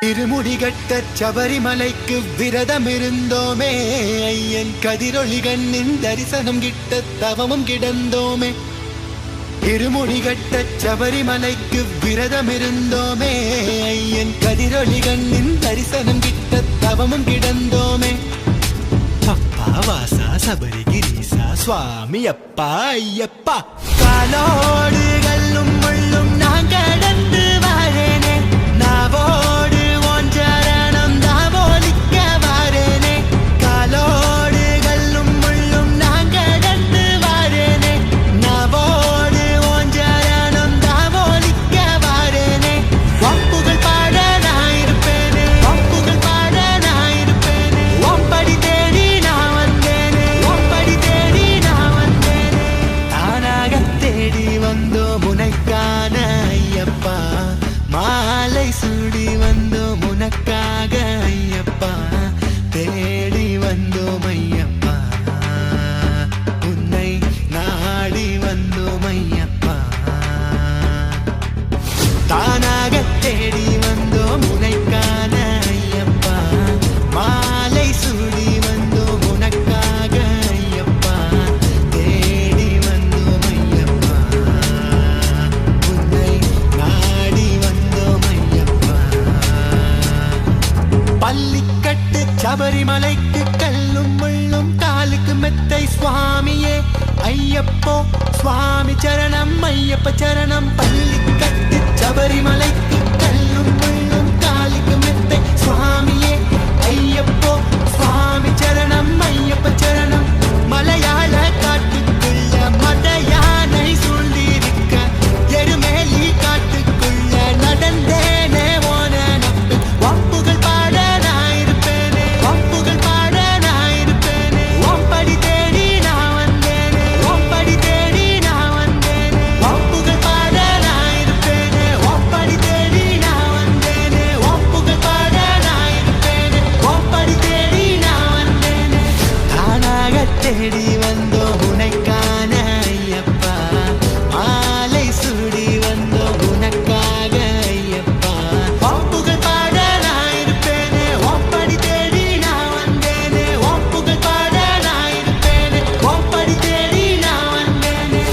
இருமுடிகட்ட சபரிமலைக்கு விரதம் இருந்தோமே, ஐயன் கதிரொளி கண்ணின் தரிசனம் கிட்ட தவமும் கிடந்தோமே. இருமுடிகட்ட சபரிமலைக்கு விரதம் இருந்தோமே, ஐயன் கதிரொளி கண்ணின் தரிசனம் கிட்ட தவமும் கிடந்தோமே. அப்பா வாசா சபரிகிரீசா சுவாமி அப்பா ஐயப்பா, காலோடு கல்லும் முள்ளும் நான் கடந்து வாரேனே, நாவோடு ஓன் சரணம் தாவோலிக்க வாரேனே. காலோடு கல்லும் முள்ளும் நான் கடந்து வாரேனே, நாவோடு ஓன் சரணம் தாவோலிக்க வாரேனே. ஒப்புகள் பாட நான் இருப்பேனே, ஒப்புகள் பாட நான் இருப்பேனே. ஒப்படி தேடி நான் வந்தேனே, ஒப்படி தேடி நான் வந்தேனே. தானாக தேடி வந்தோம் உனக்கான ஐயப்பா, மாலை சூடி வந்தோம் உனக்காக ஐயப்பா, தேடி வந்தோம் ஐயப்பா, உன்னை நாடி வந்தோம் ஐயப்பா. தானாக தேடி வந்தோம் உனக்கான ஐயப்பா, மாலை சூடி வந்தோம் உனக்காக ஐயப்பா, தேடி வந்தோம் ஐயப்பா, உன்னை நாடி வந்தோம் ஐயப்பா. பள்ளிக்கட்டு சபரிமலைக்கு கல்லும் முள்ளும் காலுக்கு மெத்தை சுவாமியே ஐயப்போ, சுவாமி சரணம் ஐயப்ப சரணம். பள்ளிக்கட்டு சபரிமலைக்கு கல்லும் முள்ளும் காலுக்கு மெத்தை சுவாமியே ஐயப்போ, சுவாமி சரணம் ஐயப்ப சரணம். மலையாள காட்டுக்குள்ள மத யானை சூழ்ந்திருக்க, எருமேலி காட்டுக்குள்ள நடந்தேனே ஓன நப்பு. ஒப்புகள் பாட நான் இருப்பேனே, ஒப்புகள் பாட நான் இருப்பேனே. ஒப்படி தேடி நான் வந்தேனே, ஒப்படி தேடி நான் வந்தேனே. ஒப்புகள் பாட நான் இருப்பேனே, ஒப்படி தேடி நான் வந்தேனே. ஒப்புகள் பாட நான் இருப்பேனே, ஒப்படி தேடி நான் வந்தேனே. தானாக தேடி வந்தோம் உனக்கான ஐயப்பா, மாலை சூடி வந்தோம் உனக்காக ஐயப்பா. ஒப்புகள் பாட நான் இருப்பேனே, ஒப்படி தேடி நான் வந்தேனே. ஒப்புகள் பாட நான் இருப்பேனே, ஒப்படி தேடி நான் வந்தேனே.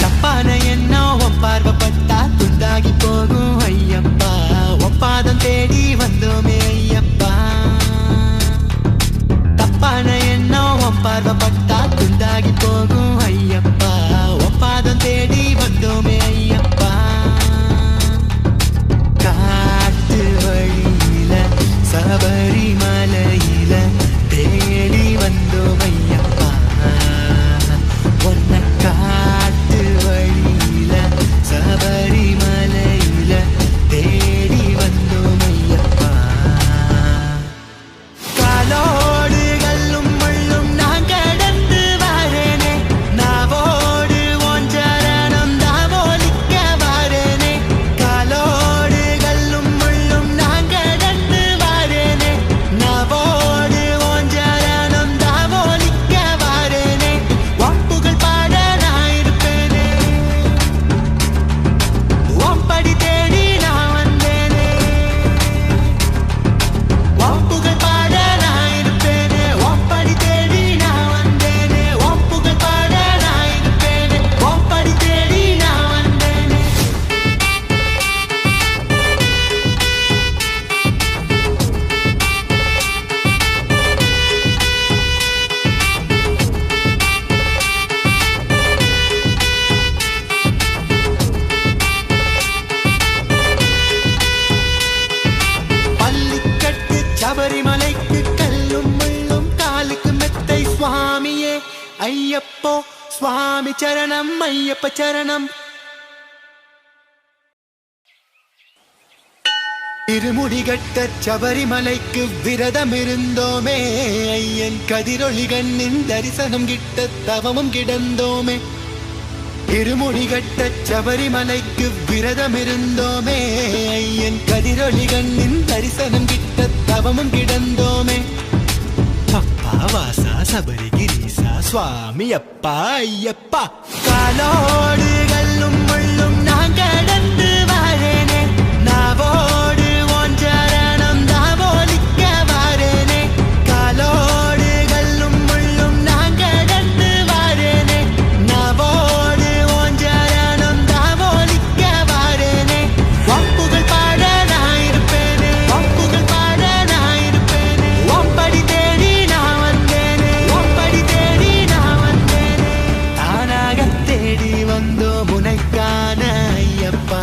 தப்பான எண்ணம் உன் பார்வைப்பட்டா துண்டாகி போகும் ஐயப்பா, ஒப்பாதம் தேடி வந்தோமே ஐயப்பா. தப்பான எண்ணம் உன் பார்வைப்பட்டா துண்டாகி போகும் ஐயப்பா, ஒப்பாதம் தேடி வந்தோமே ஐயப்பா. காட்டு வழியில சபரிமலையில தேடி வந்தோம் ஐயப்பா, உன்னை காட்டு வழியில சபரிமலையில தேடி வந்தோம் ஐயப்பா. காலோடு கல்லும் முள்ளும் நான் கடந்து வாரேனே, நாவோடு ஓன் சரணம் தாவோலிக்க வாரேனே. காலோடு கல்லும் முள்ளும் நான் கடந்து வாரேனே, நாவோடு ஓன் சரணம் தாவோலிக்க வாரேனே. ஒப்புகள் பாட நான் இருப்பேனே, ஒப்படி தேடி நான் வந்தேனே. ஒப்புகள் பாட நான் இருப்பேனே, ஒப்படி தேடி நான் வந்தேனே. ஒப்புகள் பாட நான் இருப்பேனே, ஒப்படி தேடி நான் வந்தேனே. பள்ளிக்கட்டு சபரிமலைக்கு கல்லும் முள்ளும் காலுக்கு மெத்தை சுவாமியே ஐயப்போ, சுவாமி சரணம் ஐயப்ப சரணம். இருமுடிகட்ட சபரிமலைக்கு விரதம் இருந்தோமே, ஐயன் கதிரொளி கண்ணின் தரிசனம் கிட்ட தவமும் கிடந்தோமே. இருமுடி கட்ட சபரிமலைக்கு விரதம் இருந்தோமே, ஐயன் கதிரொளி கண்ணின் தரிசனம் கிட்ட தவமும் கிடந்தோமே. அப்பா வாசா சபரிகிரீசா சுவாமி அப்பா ஐயப்பா, காலோடு கல்லும் முள்ளும் நான் கடந்து வாரேனே, நாவோடு ஓன் சரணம் தாவோலிக்க வாரேனே. காலோடு கல்லும் முள்ளும் நான் கடந்து வாரேனே, நாவோடு ஓன் சரணம் தாவோலிக்க வாரேனே. ஒப்புகள் பாட நான் இருப்பேனே, ஒப்புகள் பாட நான் இருப்பேனே. ஒப்படி தேடி நான் வந்தேனே, ஒப்படி தேடி நான் வந்தேனே. தானாக தேடி வந்தோம் உனக்கான ஐயப்பா,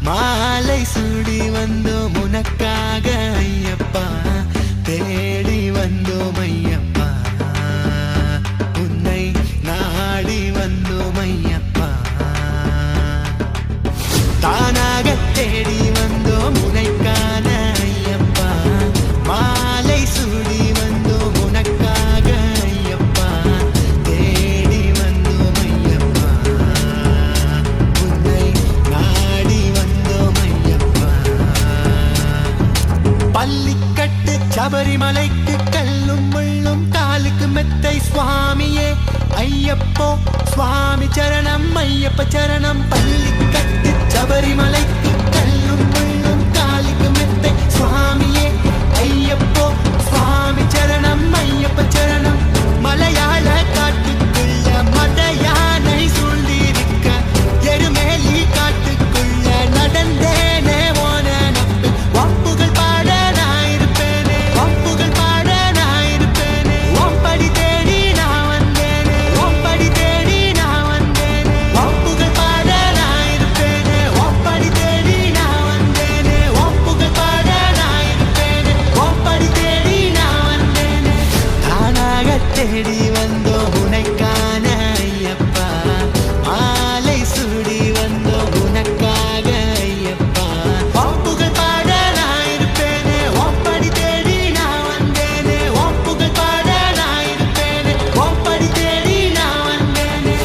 மாலை சூடி வந்தோம் உனக்காக ஐயப்பா, தேடி வந்தோம் ஐயப்பா, உன்னை நாடி வந்தோம் ஐயப்பா. தானாக தேடி வந்தோம் உனக்கான ஐயப்பா, மாலை சூடி வந்தோம் உனக்காக ஐயப்பா, தேடி வந்தோம் ஐயப்பா, உன்னை நாடி வந்தோம் ஐயப்பா. பள்ளிக்கட்டு சபரிமலைக்கு கல்லும் முள்ளும் காலுக்கு மெத்தை சுவாமியே ஐயப்போ, சுவாமி சரணம் ஐயப்ப சரணம். பள்ளிக்கட்டு சபரிமலைக்கு கல்லும் முள்ளும் காலுக்கு மெத்தை சுவாமியே ஐயப்போ, சுவாமி சரணம் ஐயப்ப சரணம். மலையாள காட்டுக்குள்ள மத யானை சூழ்ந்திருக்க, எருமேலி காட்டுக்குள்ள நடந்தேனே ஓன நப்பு. ஒப்புகள் பாட நான் இருப்பேனே, ஒப்புகள் பாட நான் இருப்பேனே. ஒப்படி தேடி நான் வந்தேனே, ஒப்படி தேடி நான் வந்தேனே. ஒப்புகள் பாட நான் இருப்பேனே, ஒப்படி தேடி நான் வந்தேனே. ஒப்புகள் பாட நான் இருப்பேனே, ஒப்படி தேடி நான் வந்தேனே. தானாக தேடி வந்தோம் உனக்கான ஐயப்பா, மாலை சூடி வந்தோம் உனக்காக ஐயப்பா. ஒப்புகள் பாட நான் இருப்பேனே, ஒப்படி தேடி நான் வந்தேனே. ஒப்புகள் பாட நான் இருப்பேனே, ஒப்படி தேடி நான் வந்தேனே.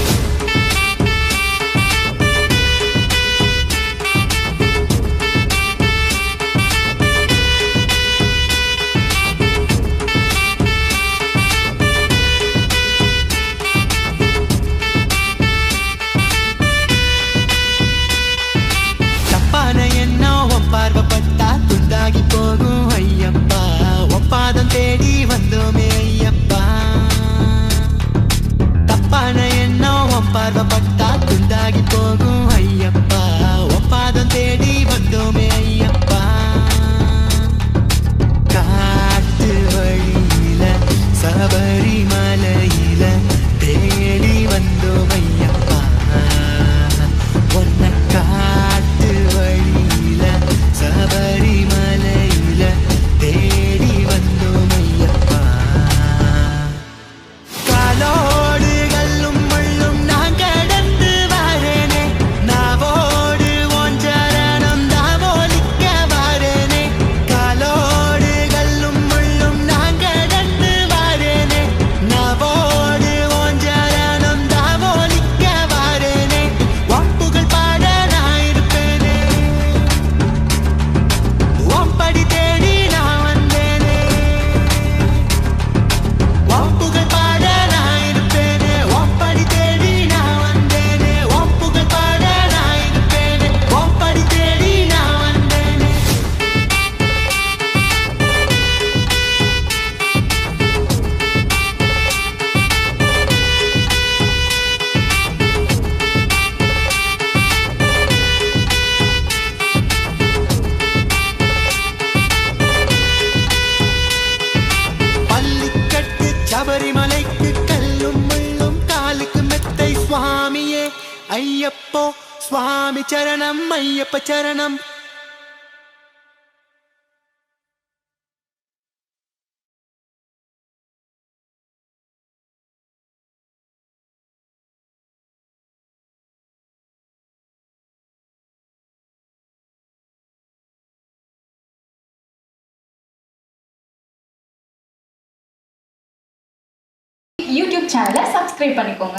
தப்பான எண்ணம் உன் பார்வைப்பட்டா துண்டாகி போகும் ஐயப்பா, ஒப்பாதம் தேடி வந்தோமே ஐயப்பா. தப்பான எண்ணம் உன் பார்வைப்பட்டா துண்டாகி போகும் ஐயப்பா, ஒப்பாதம் தேடி வந்தோமே ஐயப்பா. காட்டு வழியில சபரிமலையில தேடி வந்தோம் ஐயப்பா, உன்னை காட்டு வழியில சபரிமலையில தேடி வந்தோம் ஐயப்பா. காலோடு கல்லும் முள்ளும் நான் கடந்து வாரேனே, நாவோடு ஓன் சரணம் தாவோலிக்க வாரேனே. காலோடு கல்லும் முள்ளும் நான் கடந்து வாரேனே, நாவோடு ஓன் சரணம் தாவோலிக்க வாரேனே. ஒப்புகள் பாட நான் இருப்பேனே, ஒப்படி தேடி நான் வந்தேனே. ஒப்புகள் பாட நான் இருப்பேனே, ஒப்படி தேடி நான் வந்தேனே. ஒப்புகள் பாட நான் இருப்பேனே, ஒப்படி தேடி நான் வந்தேனே. பள்ளிக்கட்டு சபரிமலைக்கு கல்லும் முள்ளும் காலுக்கு மெத்தை சுவாமியே ஐயப்போ, சுவாமி சரணம் ஐயப்ப சரணம். யூடியூப் சேனலை சப்ஸ்கிரைப் பண்ணிக்கோங்க.